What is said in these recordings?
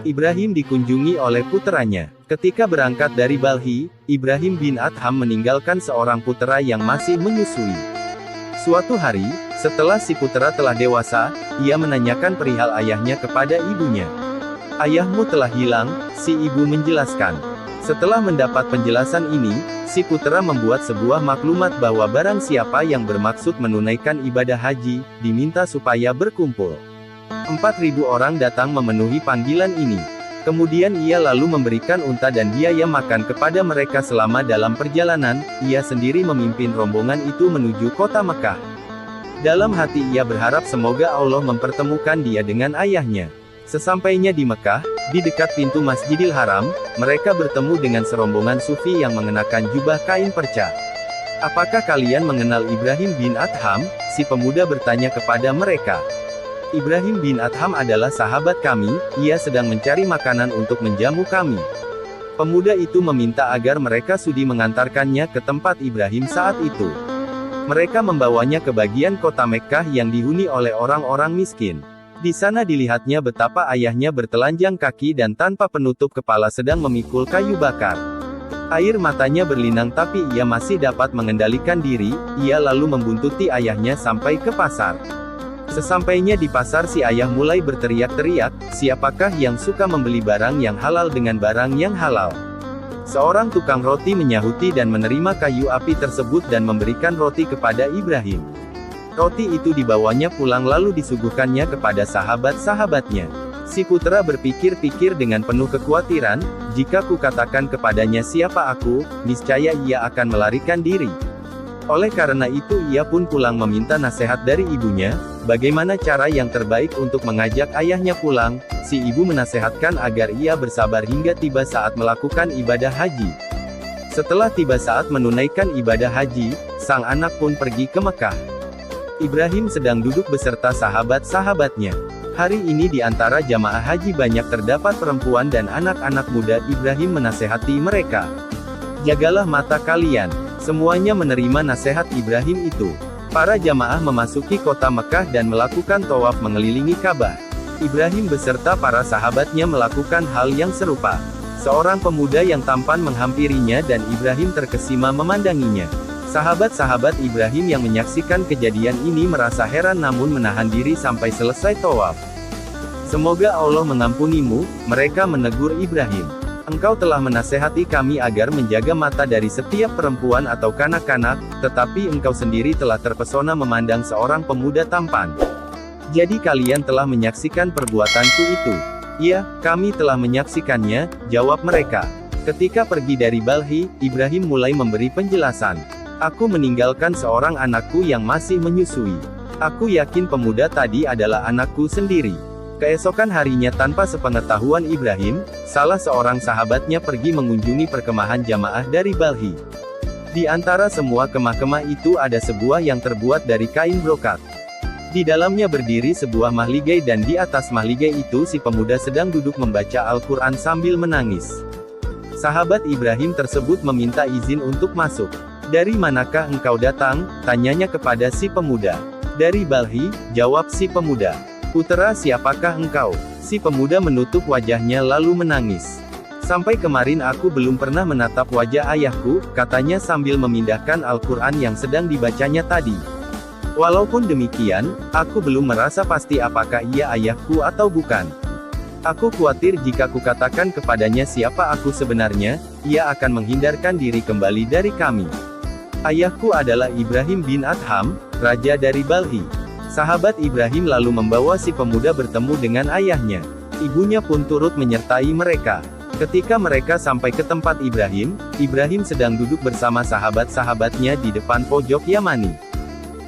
Ibrahim dikunjungi oleh puteranya. Ketika berangkat dari Balhi, Ibrahim bin Adham meninggalkan seorang putera yang masih menyusui. Suatu hari, setelah si putera telah dewasa, ia menanyakan perihal ayahnya kepada ibunya. "Ayahmu telah hilang," si ibu menjelaskan. Setelah mendapat penjelasan ini, si putera membuat sebuah maklumat bahwa barang siapa yang bermaksud menunaikan ibadah haji, diminta supaya berkumpul. 4.000 orang datang memenuhi panggilan ini. Kemudian ia lalu memberikan unta dan biaya makan kepada mereka selama dalam perjalanan, ia sendiri memimpin rombongan itu menuju kota Mekah. Dalam hati ia berharap semoga Allah mempertemukan dia dengan ayahnya. Sesampainya di Mekah, di dekat pintu Masjidil Haram, mereka bertemu dengan serombongan sufi yang mengenakan jubah kain perca. "Apakah kalian mengenal Ibrahim bin Adham?" si pemuda bertanya kepada mereka. "Ibrahim bin Adham adalah sahabat kami, ia sedang mencari makanan untuk menjamu kami." Pemuda itu meminta agar mereka sudi mengantarkannya ke tempat Ibrahim saat itu. Mereka membawanya ke bagian kota Mekkah yang dihuni oleh orang-orang miskin. Di sana dilihatnya betapa ayahnya bertelanjang kaki dan tanpa penutup kepala sedang memikul kayu bakar. Air matanya berlinang tapi ia masih dapat mengendalikan diri, ia lalu membuntuti ayahnya sampai ke pasar. Sesampainya di pasar si ayah mulai berteriak-teriak, "Siapakah yang suka membeli barang yang halal dengan barang yang halal?" Seorang tukang roti menyahuti dan menerima kayu api tersebut dan memberikan roti kepada Ibrahim. Roti itu dibawanya pulang lalu disuguhkannya kepada sahabat-sahabatnya. Si putera berpikir-pikir dengan penuh kekhawatiran, "Jika kukatakan kepadanya siapa aku, niscaya ia akan melarikan diri." Oleh karena itu ia pun pulang meminta nasihat dari ibunya, bagaimana cara yang terbaik untuk mengajak ayahnya pulang. Si ibu menasehatkan agar ia bersabar hingga tiba saat melakukan ibadah haji. Setelah tiba saat menunaikan ibadah haji, sang anak pun pergi ke Mekah. Ibrahim sedang duduk beserta sahabat-sahabatnya. Hari ini di antara jamaah haji banyak terdapat perempuan dan anak-anak muda. Ibrahim menasehati mereka, "Jagalah mata kalian." Semuanya menerima nasihat Ibrahim itu. Para jamaah memasuki kota Mekah dan melakukan tawaf mengelilingi Ka'bah. Ibrahim beserta para sahabatnya melakukan hal yang serupa. Seorang pemuda yang tampan menghampirinya dan Ibrahim terkesima memandanginya. Sahabat-sahabat Ibrahim yang menyaksikan kejadian ini merasa heran namun menahan diri sampai selesai tawaf. "Semoga Allah mengampunimu," mereka menegur Ibrahim. "Engkau telah menasehati kami agar menjaga mata dari setiap perempuan atau kanak-kanak, tetapi engkau sendiri telah terpesona memandang seorang pemuda tampan. Jadi kalian telah menyaksikan perbuatanku itu?" "Iya, kami telah menyaksikannya," jawab mereka. Ketika pergi dari Balhi, Ibrahim mulai memberi penjelasan. "Aku meninggalkan seorang anakku yang masih menyusui. Aku yakin pemuda tadi adalah anakku sendiri." Keesokan harinya tanpa sepengetahuan Ibrahim, salah seorang sahabatnya pergi mengunjungi perkemahan jamaah dari Balhi. Di antara semua kemah-kemah itu ada sebuah yang terbuat dari kain brokat. Di dalamnya berdiri sebuah mahligai dan di atas mahligai itu si pemuda sedang duduk membaca Al-Quran sambil menangis. Sahabat Ibrahim tersebut meminta izin untuk masuk. "Dari manakah engkau datang?" tanyanya kepada si pemuda. "Dari Balhi," jawab si pemuda. "Putera siapakah engkau?" Si pemuda menutup wajahnya lalu menangis. "Sampai kemarin aku belum pernah menatap wajah ayahku," katanya sambil memindahkan Al-Quran yang sedang dibacanya tadi. "Walaupun demikian, aku belum merasa pasti apakah ia ayahku atau bukan. Aku khawatir jika kukatakan kepadanya siapa aku sebenarnya, ia akan menghindarkan diri kembali dari kami. Ayahku adalah Ibrahim bin Adham, raja dari Balhi." Sahabat Ibrahim lalu membawa si pemuda bertemu dengan ayahnya. Ibunya pun turut menyertai mereka. Ketika mereka sampai ke tempat Ibrahim, Ibrahim sedang duduk bersama sahabat-sahabatnya di depan pojok Yamani.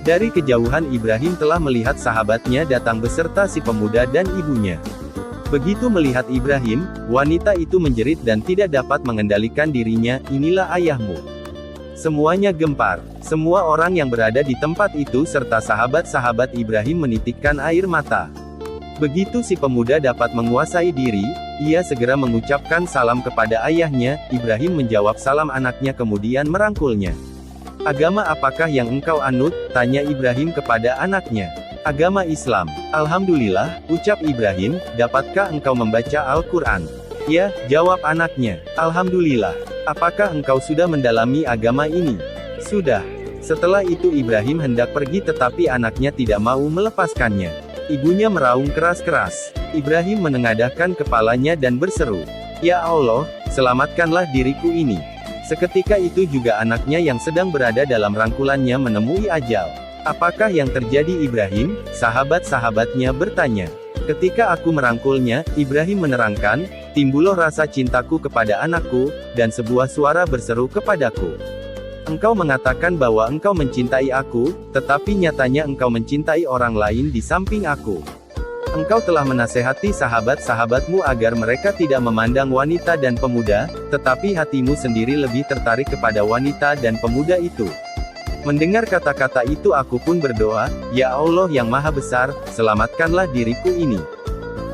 Dari kejauhan Ibrahim telah melihat sahabatnya datang beserta si pemuda dan ibunya. Begitu melihat Ibrahim, wanita itu menjerit dan tidak dapat mengendalikan dirinya, "Inilah ayahmu." Semuanya gempar. Semua orang yang berada di tempat itu serta sahabat-sahabat Ibrahim menitikkan air mata. Begitu si pemuda dapat menguasai diri, ia segera mengucapkan salam kepada ayahnya. Ibrahim menjawab salam anaknya kemudian merangkulnya. "Agama apakah yang engkau anut?" tanya Ibrahim kepada anaknya. Agama Islam. Alhamdulillah, ucap Ibrahim, dapatkah engkau membaca Al-Quran? Ya, jawab anaknya. Alhamdulillah. Apakah engkau sudah mendalami agama ini? Sudah. Setelah itu Ibrahim hendak pergi tetapi anaknya tidak mau melepaskannya. Ibunya meraung keras-keras. Ibrahim menengadahkan kepalanya dan berseru, "Ya Allah, selamatkanlah diriku ini." Seketika itu juga anaknya yang sedang berada dalam rangkulannya menemui ajal. "Apakah yang terjadi Ibrahim?" sahabat-sahabatnya bertanya. "Ketika aku merangkulnya," Ibrahim menerangkan, "timbullah rasa cintaku kepada anakku, dan sebuah suara berseru kepadaku. Engkau mengatakan bahwa engkau mencintai aku, tetapi nyatanya engkau mencintai orang lain di samping aku. Engkau telah menasehati sahabat-sahabatmu agar mereka tidak memandang wanita dan pemuda, tetapi hatimu sendiri lebih tertarik kepada wanita dan pemuda itu." Mendengar kata-kata itu aku pun berdoa, "Ya Allah yang Maha Besar, selamatkanlah diriku ini.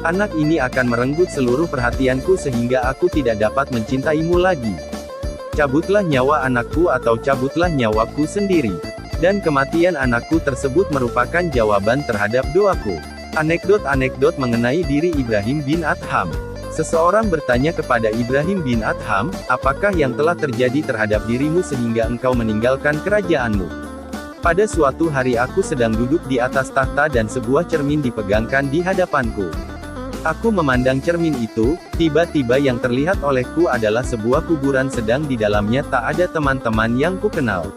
Anak ini akan merenggut seluruh perhatianku sehingga aku tidak dapat mencintaimu lagi. Cabutlah nyawa anakku atau cabutlah nyawaku sendiri." Dan kematian anakku tersebut merupakan jawaban terhadap doaku. Anekdot-anekdot mengenai diri Ibrahim bin Adham. Seseorang bertanya kepada Ibrahim bin Adham, "Apakah yang telah terjadi terhadap dirimu sehingga engkau meninggalkan kerajaanmu?" "Pada suatu hari aku sedang duduk di atas tahta dan sebuah cermin dipegangkan di hadapanku. Aku memandang cermin itu, tiba-tiba yang terlihat olehku adalah sebuah kuburan sedang di dalamnya tak ada teman-teman yang kukenal.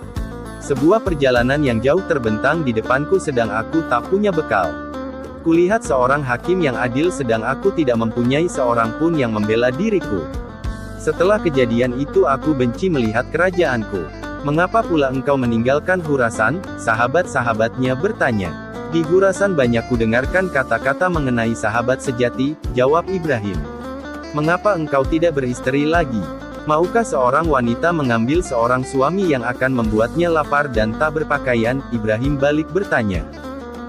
Sebuah perjalanan yang jauh terbentang di depanku sedang aku tak punya bekal. Kulihat seorang hakim yang adil sedang aku tidak mempunyai seorang pun yang membela diriku. Setelah kejadian itu aku benci melihat kerajaanku. Mengapa pula engkau meninggalkan Khurasan?" Sahabat-sahabatnya bertanya. "Di Khurasan banyak kudengarkan kata-kata mengenai sahabat sejati," jawab Ibrahim. "Mengapa engkau tidak beristri lagi? Maukah seorang wanita mengambil seorang suami yang akan membuatnya lapar dan tak berpakaian?" Ibrahim balik bertanya.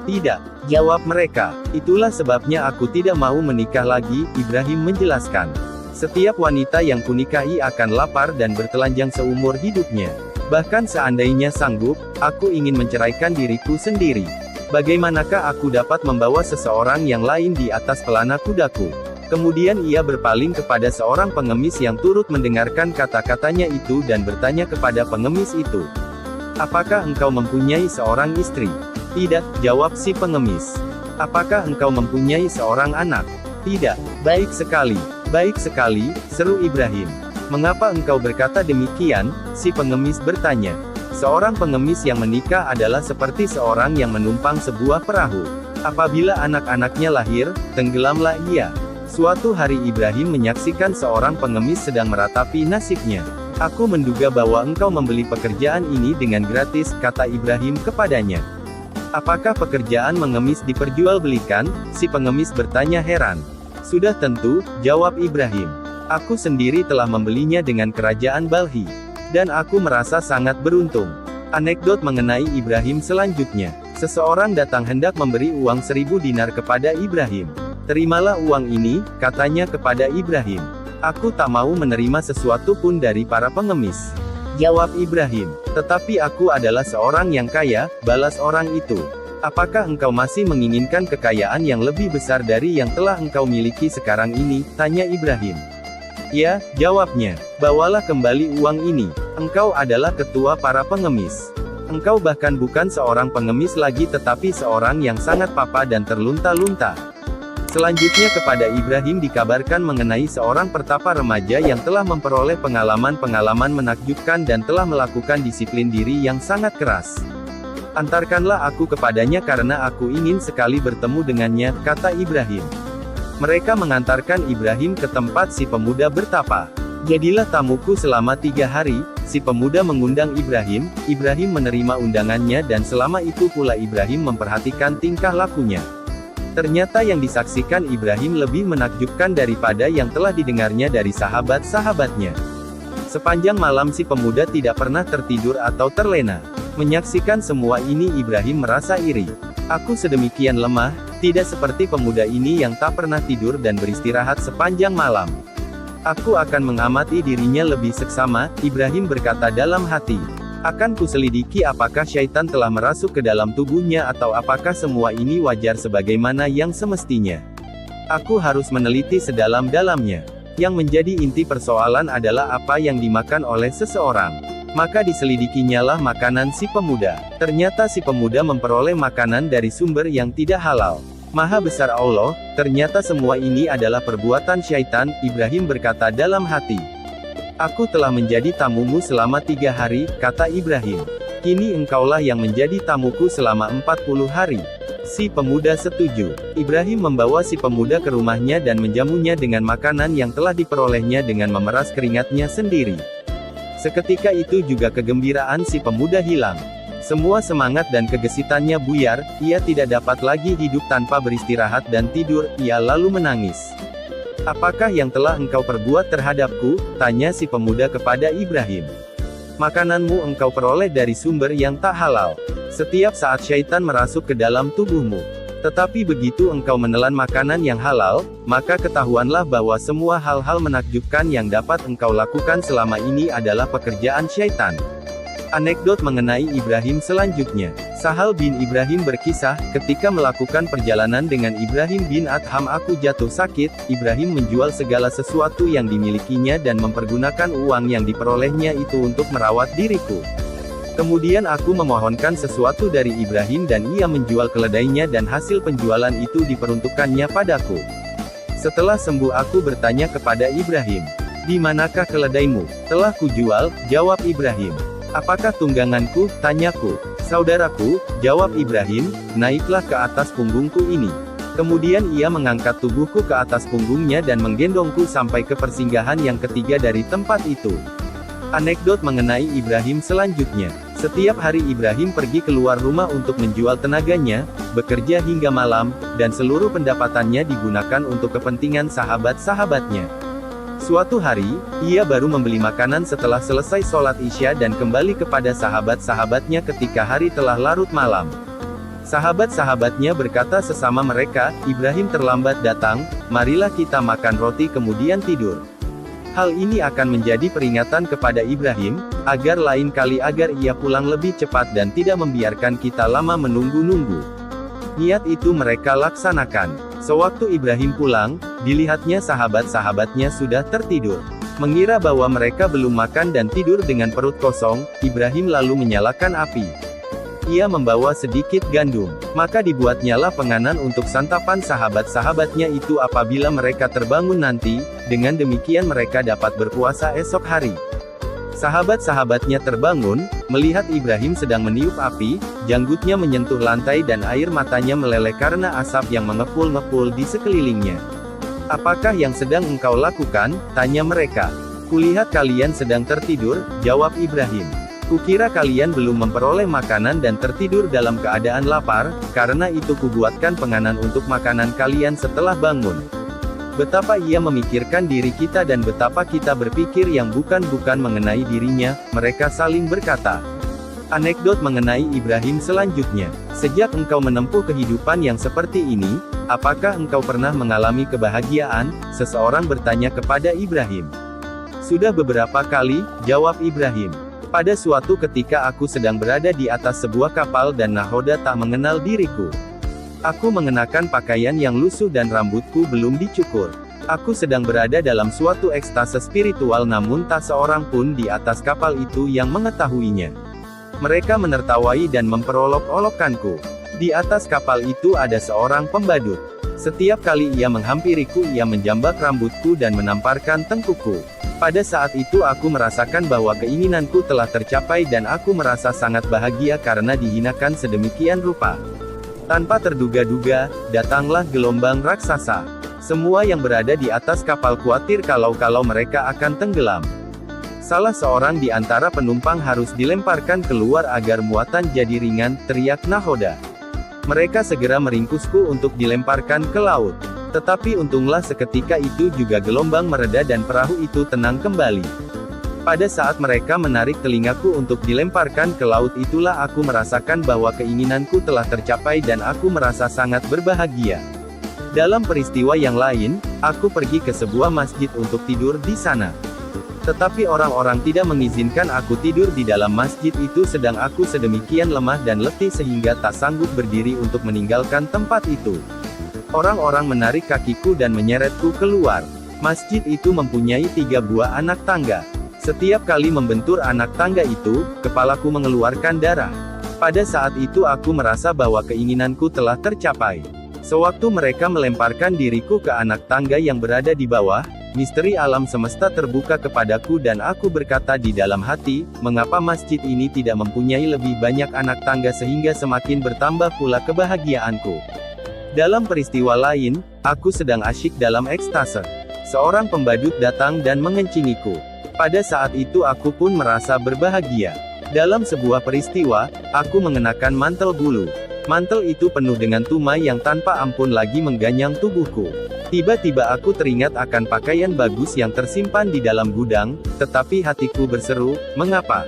"Tidak," jawab mereka. "Itulah sebabnya aku tidak mau menikah lagi," Ibrahim menjelaskan. "Setiap wanita yang kunikahi akan lapar dan bertelanjang seumur hidupnya. Bahkan seandainya sanggup, aku ingin menceraikan diriku sendiri. Bagaimanakah aku dapat membawa seseorang yang lain di atas pelana kudaku?" Kemudian ia berpaling kepada seorang pengemis yang turut mendengarkan kata-katanya itu dan bertanya kepada pengemis itu, "Apakah engkau mempunyai seorang istri?" "Tidak," jawab si pengemis. "Apakah engkau mempunyai seorang anak?" "Tidak." "Baik sekali. Baik sekali," seru Ibrahim. "Mengapa engkau berkata demikian?" si pengemis bertanya. "Seorang pengemis yang menikah adalah seperti seorang yang menumpang sebuah perahu. Apabila anak-anaknya lahir, tenggelamlah ia." Suatu hari Ibrahim menyaksikan seorang pengemis sedang meratapi nasibnya. "Aku menduga bahwa engkau membeli pekerjaan ini dengan gratis," kata Ibrahim kepadanya. "Apakah pekerjaan mengemis diperjualbelikan?" si pengemis bertanya heran. "Sudah tentu," jawab Ibrahim. "Aku sendiri telah membelinya dengan kerajaan Balhi. Dan aku merasa sangat beruntung." Anekdot mengenai Ibrahim selanjutnya. Seseorang datang hendak memberi uang 1000 dinar kepada Ibrahim. "Terimalah uang ini," katanya kepada Ibrahim. "Aku tak mau menerima sesuatu pun dari para pengemis," jawab Ibrahim. "Tetapi aku adalah seorang yang kaya," balas orang itu. "Apakah engkau masih menginginkan kekayaan yang lebih besar dari yang telah engkau miliki sekarang ini?" tanya Ibrahim. "Ya," jawabnya. "Bawalah kembali uang ini. Engkau adalah ketua para pengemis. Engkau bahkan bukan seorang pengemis lagi tetapi seorang yang sangat papa dan terlunta-lunta." Selanjutnya kepada Ibrahim dikabarkan mengenai seorang pertapa remaja yang telah memperoleh pengalaman-pengalaman menakjubkan dan telah melakukan disiplin diri yang sangat keras. "Antarkanlah aku kepadanya karena aku ingin sekali bertemu dengannya," kata Ibrahim. Mereka mengantarkan Ibrahim ke tempat si pemuda bertapa. "Jadilah tamuku selama 3 hari," si pemuda mengundang Ibrahim. Ibrahim menerima undangannya dan selama itu pula Ibrahim memperhatikan tingkah lakunya. Ternyata yang disaksikan Ibrahim lebih menakjubkan daripada yang telah didengarnya dari sahabat-sahabatnya. Sepanjang malam si pemuda tidak pernah tertidur atau terlena. Menyaksikan semua ini Ibrahim merasa iri. "Aku sedemikian lemah, tidak seperti pemuda ini yang tak pernah tidur dan beristirahat sepanjang malam. Aku akan mengamati dirinya lebih seksama," Ibrahim berkata dalam hati. Akan kuselidiki apakah syaitan telah merasuk ke dalam tubuhnya atau apakah semua ini wajar sebagaimana yang semestinya. Aku harus meneliti sedalam-dalamnya. Yang menjadi inti persoalan adalah apa yang dimakan oleh seseorang. Maka diselidikinya lah makanan si pemuda. Ternyata si pemuda memperoleh makanan dari sumber yang tidak halal. Maha besar Allah, ternyata semua ini adalah perbuatan syaitan, Ibrahim berkata dalam hati. Aku telah menjadi tamumu selama 3 hari, kata Ibrahim. Kini engkaulah yang menjadi tamuku selama 40 hari. Si pemuda setuju. Ibrahim membawa si pemuda ke rumahnya dan menjamunya dengan makanan yang telah diperolehnya dengan memeras keringatnya sendiri. Seketika itu juga kegembiraan si pemuda hilang. Semua semangat dan kegesitannya buyar, ia tidak dapat lagi hidup tanpa beristirahat dan tidur, ia lalu menangis. Apakah yang telah engkau perbuat terhadapku? Tanya si pemuda kepada Ibrahim. Makananmu engkau peroleh dari sumber yang tak halal. Setiap saat syaitan merasuk ke dalam tubuhmu. Tetapi begitu engkau menelan makanan yang halal, maka ketahuanlah bahwa semua hal-hal menakjubkan yang dapat engkau lakukan selama ini adalah pekerjaan syaitan. Anekdot mengenai Ibrahim selanjutnya. Sahal bin Ibrahim berkisah, ketika melakukan perjalanan dengan Ibrahim bin Adham aku jatuh sakit. Ibrahim menjual segala sesuatu yang dimilikinya dan mempergunakan uang yang diperolehnya itu untuk merawat diriku. Kemudian aku memohonkan sesuatu dari Ibrahim dan ia menjual keledainya dan hasil penjualan itu diperuntukkannya padaku. Setelah sembuh aku bertanya kepada Ibrahim, "Di manakah keledaimu?" "Telah kujual," jawab Ibrahim. "Apakah tungganganku?" tanyaku. "Saudaraku," jawab Ibrahim, "naiklah ke atas punggungku ini." Kemudian ia mengangkat tubuhku ke atas punggungnya dan menggendongku sampai ke persinggahan yang ketiga dari tempat itu. Anekdot mengenai Ibrahim selanjutnya. Setiap hari Ibrahim pergi keluar rumah untuk menjual tenaganya, bekerja hingga malam, dan seluruh pendapatannya digunakan untuk kepentingan sahabat-sahabatnya. Suatu hari, ia baru membeli makanan setelah selesai sholat Isya dan kembali kepada sahabat-sahabatnya ketika hari telah larut malam. Sahabat-sahabatnya berkata sesama mereka, "Ibrahim terlambat datang, marilah kita makan roti kemudian tidur." Hal ini akan menjadi peringatan kepada Ibrahim, agar lain kali agar ia pulang lebih cepat dan tidak membiarkan kita lama menunggu-nunggu. Niat itu mereka laksanakan. Sewaktu Ibrahim pulang, dilihatnya sahabat-sahabatnya sudah tertidur. Mengira bahwa mereka belum makan dan tidur dengan perut kosong, Ibrahim lalu menyalakan api. Ia membawa sedikit gandum, maka dibuatnyalah penganan untuk santapan sahabat-sahabatnya itu apabila mereka terbangun nanti, dengan demikian mereka dapat berpuasa esok hari. Sahabat-sahabatnya terbangun, melihat Ibrahim sedang meniup api, janggutnya menyentuh lantai dan air matanya meleleh karena asap yang mengepul-ngepul di sekelilingnya. "Apakah yang sedang engkau lakukan?" tanya mereka. "Kulihat kalian sedang tertidur," jawab Ibrahim. "Kukira kalian belum memperoleh makanan dan tertidur dalam keadaan lapar, karena itu kubuatkan penganan untuk makanan kalian setelah bangun." Betapa ia memikirkan diri kita dan betapa kita berpikir yang bukan-bukan mengenai dirinya, mereka saling berkata. Anekdot mengenai Ibrahim selanjutnya. Sejak engkau menempuh kehidupan yang seperti ini, apakah engkau pernah mengalami kebahagiaan? Seseorang bertanya kepada Ibrahim. "Sudah beberapa kali," jawab Ibrahim. "Pada suatu ketika aku sedang berada di atas sebuah kapal dan nahoda tak mengenal diriku. Aku mengenakan pakaian yang lusuh dan rambutku belum dicukur. Aku sedang berada dalam suatu ekstase spiritual namun tak seorang pun di atas kapal itu yang mengetahuinya. Mereka menertawai dan memperolok-olokkanku. Di atas kapal itu ada seorang pembadut. Setiap kali ia menghampiriku ia menjambak rambutku dan menamparkan tengkukku. Pada saat itu aku merasakan bahwa keinginanku telah tercapai dan aku merasa sangat bahagia karena dihinakan sedemikian rupa. Tanpa terduga-duga, datanglah gelombang raksasa. Semua yang berada di atas kapal khawatir kalau mereka akan tenggelam. Salah seorang di antara penumpang harus dilemparkan keluar agar muatan jadi ringan," teriak nahoda. Mereka segera meringkusku untuk dilemparkan ke laut. Tetapi untunglah seketika itu juga gelombang mereda dan perahu itu tenang kembali. Pada saat mereka menarik telingaku untuk dilemparkan ke laut itulah aku merasakan bahwa keinginanku telah tercapai dan aku merasa sangat berbahagia. Dalam peristiwa yang lain, aku pergi ke sebuah masjid untuk tidur di sana. Tetapi orang-orang tidak mengizinkan aku tidur di dalam masjid itu sedang aku sedemikian lemah dan letih sehingga tak sanggup berdiri untuk meninggalkan tempat itu. Orang-orang menarik kakiku dan menyeretku keluar. Masjid itu mempunyai 3 buah anak tangga. Setiap kali membentur anak tangga itu, kepalaku mengeluarkan darah. Pada saat itu aku merasa bahwa keinginanku telah tercapai. Sewaktu mereka melemparkan diriku ke anak tangga yang berada di bawah, misteri alam semesta terbuka kepadaku dan aku berkata di dalam hati, mengapa masjid ini tidak mempunyai lebih banyak anak tangga sehingga semakin bertambah pula kebahagiaanku. Dalam peristiwa lain, aku sedang asyik dalam ekstase. Seorang pembadut datang dan mengencingiku. Pada saat itu aku pun merasa berbahagia. Dalam sebuah peristiwa, aku mengenakan mantel bulu. Mantel itu penuh dengan tumai yang tanpa ampun lagi mengganyang tubuhku. Tiba-tiba aku teringat akan pakaian bagus yang tersimpan di dalam gudang, tetapi hatiku berseru, mengapa?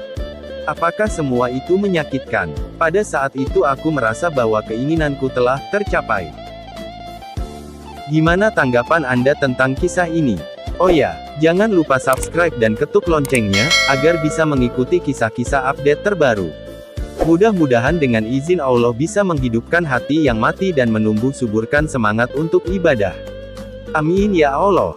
Apakah semua itu menyakitkan? Pada saat itu aku merasa bahwa keinginanku telah tercapai. Gimana tanggapan Anda tentang kisah ini? Oh ya, jangan lupa subscribe dan ketuk loncengnya, agar bisa mengikuti kisah-kisah update terbaru. Mudah-mudahan dengan izin Allah bisa menghidupkan hati yang mati dan menumbuh suburkan semangat untuk ibadah. Amin ya Allah.